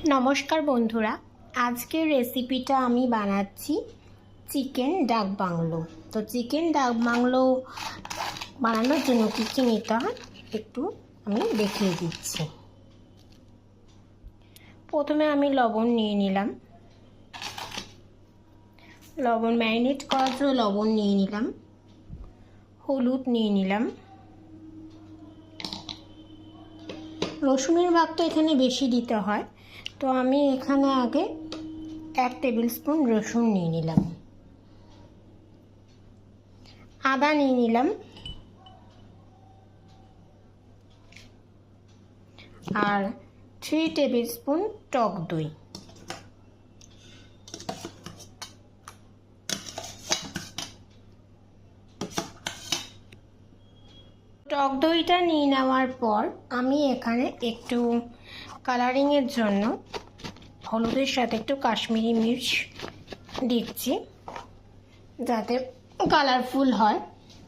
নমস্কার বন্ধুরা, আজকের রেসিপিটা আমি বানাচ্ছি চিকেন ডাক বাংলো। তো চিকেন ডাক বাংলো বানানোর জন্য কী কী নিতে হয় একটু আমি দেখিয়ে দিচ্ছি। প্রথমে আমি লবণ নিয়ে নিলাম, লবণ ম্যারিনেট করার জন্য লবণ নিয়ে নিলাম, হলুদ নিয়ে নিলাম। রসুনের ভাগটা এখানে বেশি দিতে হয়, তো আমি এখানে আগে 1 টেবিল স্পুন রসুন নিয়ে নিলাম। আদা নিয়ে নিলাম আর 3 টেবিল স্পুন টক দই। টক দইটা নিয়ে নেওয়ার পর আমি এখানে একটু কালারিংয়ের জন্য হলুদের সাথে একটু কাশ্মীরি মির্চ দিচ্ছি যাতে কালারফুল হয়।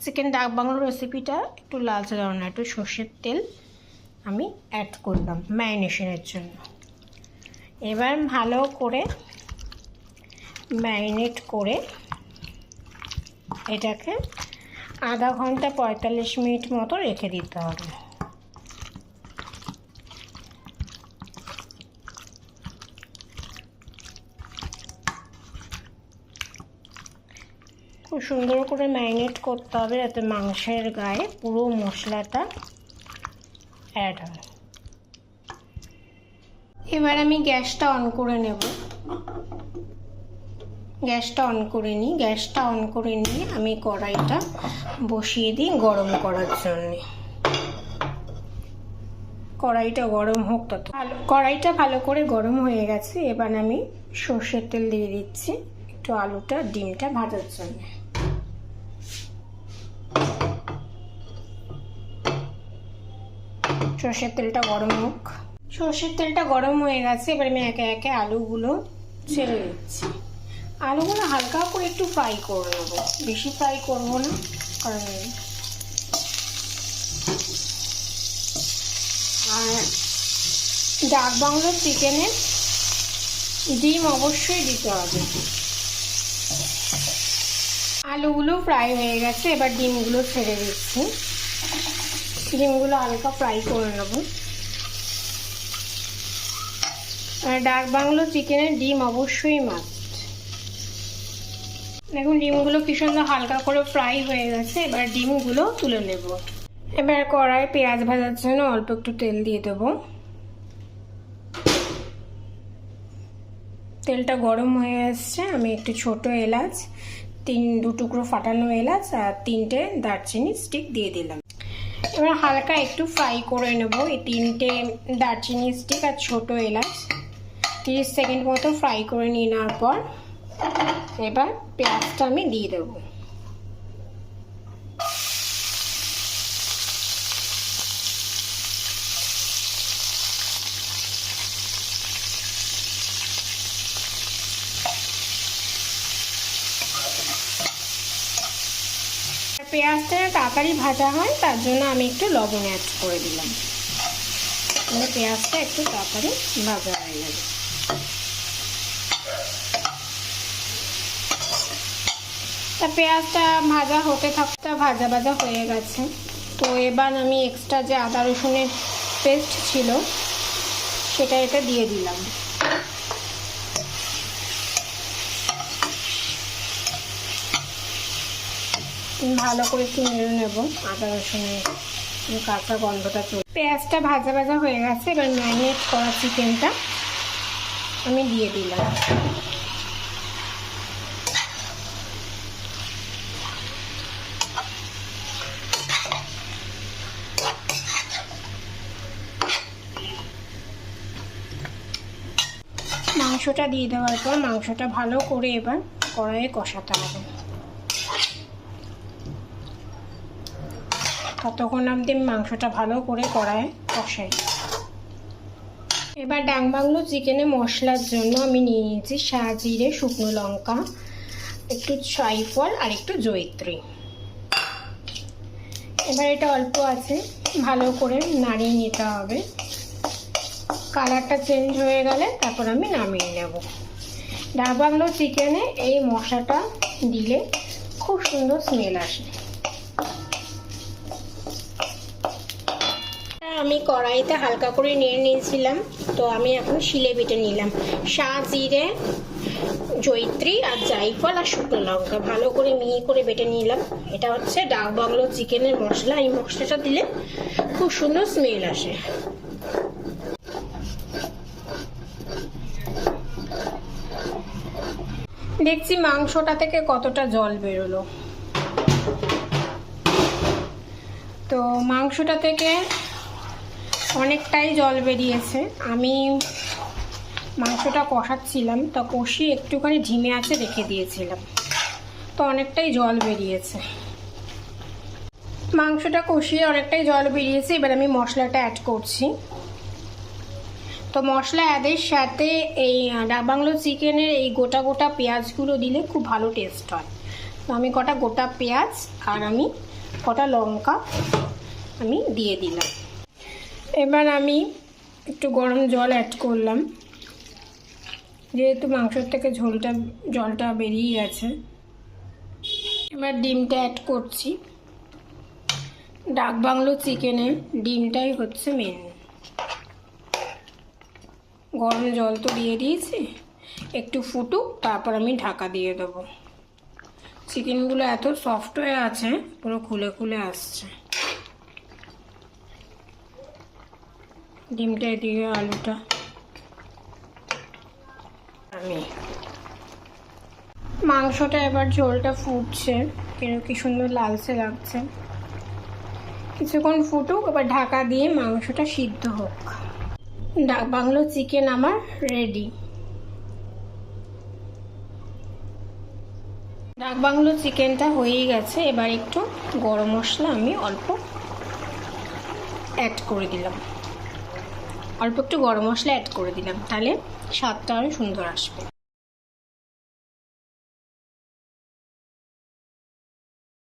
চিকেন ডাক বাংলোর রেসিপিটা একটু লালচে ধরনের, একটু সর্ষের তেল আমি অ্যাড করলাম ম্যারিনেশনের জন্য। এবার ভালো করে ম্যারিনেট করে এটাকে আধা ঘন্টা 45 মিনিট মতো রেখে দিতে হবে। খুব সুন্দর করে ম্যারিনেট করতে হবে যাতে মাংসের গায়ে পুরো মশলাটা অ্যাড হয়। এবার আমি গ্যাসটা অন করে নেব। গ্যাসটা অন করে নিয়ে আমি কড়াইটা বসিয়ে দিই গরম করার জন্য। কড়াইটা গরম হোক তত ভালো। কড়াইটা ভালো করে গরম হয়ে গেছে। এবার আমি সর্ষের তেল দিয়ে দিচ্ছি একটু আলুটা ডিমটা ভাজার জন্য। সর্ষের তেলটা গরম হোক। সর্ষের তেলটা গরম হয়ে গেছে। এবার আমি একে একে আলুগুলো ছেড়ে দিচ্ছি। আলুগুলো হালকা করে একটু ফ্রাই করে নেব, বেশি ফ্রাই করবো না, কারণ আর ডাক বাংলোর চিকেনে ডিম অবশ্যই দিতে হবে। আলুগুলো ফ্রাই হয়ে গেছে, এবার ডিমগুলো ছেড়ে দিচ্ছি। ডিমগুলো হালকা ফ্রাই করে নেব। আর ডাক বাংলো চিকেনের ডিম অবশ্যই মাস্ট। দেখুন ডিমগুলো কি সুন্দর হালকা করে ফ্রাই হয়ে গেছে। এবার ডিমগুলো তুলে নেব। এবার কড়াই পেঁয়াজ ভাজার জন্য অল্প একটু তেল দিয়ে দেব। তেলটা গরম হয়ে আসছে। আমি একটু ছোট এলাচ, 2 টুকরো ফাটানো এলাচ আর 3টে দারচিনি স্টিক দিয়ে দিলাম। এবার হালকা একটু ফ্রাই করে নেব এই 3টে দারচিনি স্টিক আর ছোট এলাচ। 30 সেকেন্ড মতো ফ্রাই করে নিয়ে নেওয়ার পর এবার পেঁয়াজটা আমি দিয়ে দেবো। পেঁয়াজটা তাড়াতাড়ি ভাজা হয় তার জন্য আমি একটু লবণ অ্যাড করে দিলাম, পেঁয়াজটা একটু তাড়াতাড়ি ভাজা হয়ে যাবে। তা পেঁয়াজটা ভাজা হতে থাকতে ভাজা হয়ে গেছে। তো এবার আমি এক্সট্রা যে আদা রসুনের পেস্ট ছিল সেটা এটা দিয়ে দিলাম। ভালো করে একটু নেড়ে নেব আদা রসুনের কাঁচা গন্ধটা চলে। পেঁয়াজটা ভাজা হয়ে গেছে। এবার ম্যারিনেট করা চিকেনটা আমি দিয়ে দিলাম। মাংসটা দিয়ে দেওয়ার পর মাংসটা ভালো করে এবার কড়াইয়ে কষাতে হবে। ততক্ষণ অবধি মাংসটা ভালো করে কড়াইয়ে কষাই। এবার ডাক বাংলো চিকেনে মশলার জন্য আমি নিয়ে নিয়েছি সাজিরে, শুকনো লঙ্কা, একটু জায়ফল আর একটু জয়িত্রী। এবার এটা অল্প আছে, ভালো করে নাড়িয়ে নিতে হবে। কালারটা চেঞ্জ হয়ে গেলে তারপর আমি নামিয়ে নেব। ডাক বাংলো চিকেনে এই মশলাটা দিলে খুব সুন্দর স্মেল আসে। আমি কড়াইতে হালকা করে নিয়ে নিয়েছিলাম, তো আমি এখন শিলে বেটে নিলাম। জিরে, জয়িত্রী আর জায়ফল আর শুকনো লঙ্কা ভালো করে মিহি করে বেটে নিলাম। এটা হচ্ছে ডাক বাংলো চিকেনের মশলা। এই মশলাটা দিলে খুব সুন্দর স্মেল আসে। দেখছি মাংসটা থেকে কতটা জল বেরোলো। তো মাংসটা থেকে অনেকটাই জল বেরিয়েছে। আমি মাংসটা কষাচ্ছিলাম, তা কষিয়ে একটুখানি ধিমে আঁচে রেখে দিয়েছিলাম, তো অনেকটাই জল বেরিয়েছে। মাংসটা কষিয়ে অনেকটাই জল বেরিয়েছে। এবার আমি মশলাটা অ্যাড করছি। তো মশলা অ্যাডের সাথে এই ডাক বাংলো চিকেনের এই গোটা গোটা পেঁয়াজগুলো দিলে খুব ভালো টেস্ট হয়। তো আমি কটা গোটা পেঁয়াজ আর আমি কটা লঙ্কা আমি দিয়ে দিলাম। এবার আমি একটু গরম জল অ্যাড করলাম, যেহেতু মাংসর থেকে জলটা বেরিয়ে গেছে। এবার ডিমটা অ্যাড করছি। ডাক বাংলো চিকেনের ডিমটাই হচ্ছে মেন। গরম জল তো দিয়ে দিয়েছি, একটু ফুটুক, তারপর আমি ঢাকা দিয়ে দেবো। চিকেনগুলো এত সফট হয়ে আছে, পুরো খুলে খুলে আসছে। ডিমটা এদিকে, আলুটা আমি মাংসটা এবার ঝোলটা ফুটছে, কি সুন্দর লালচে লাগছে। কিছুক্ষণ ফুটুক, এবার ঢাকা দিয়ে মাংসটা সিদ্ধ হোক। ডাক বাংলো চিকেন আমার রেডি। ডাক বাংলো চিকেনটা হয়েই গেছে। এবার একটু গরম মশলা আমি অল্প অ্যাড করে দিলাম, অল্প একটু গরম মশলা অ্যাড করে দিলাম, তাহলে স্বাদটা আরও সুন্দর আসবে।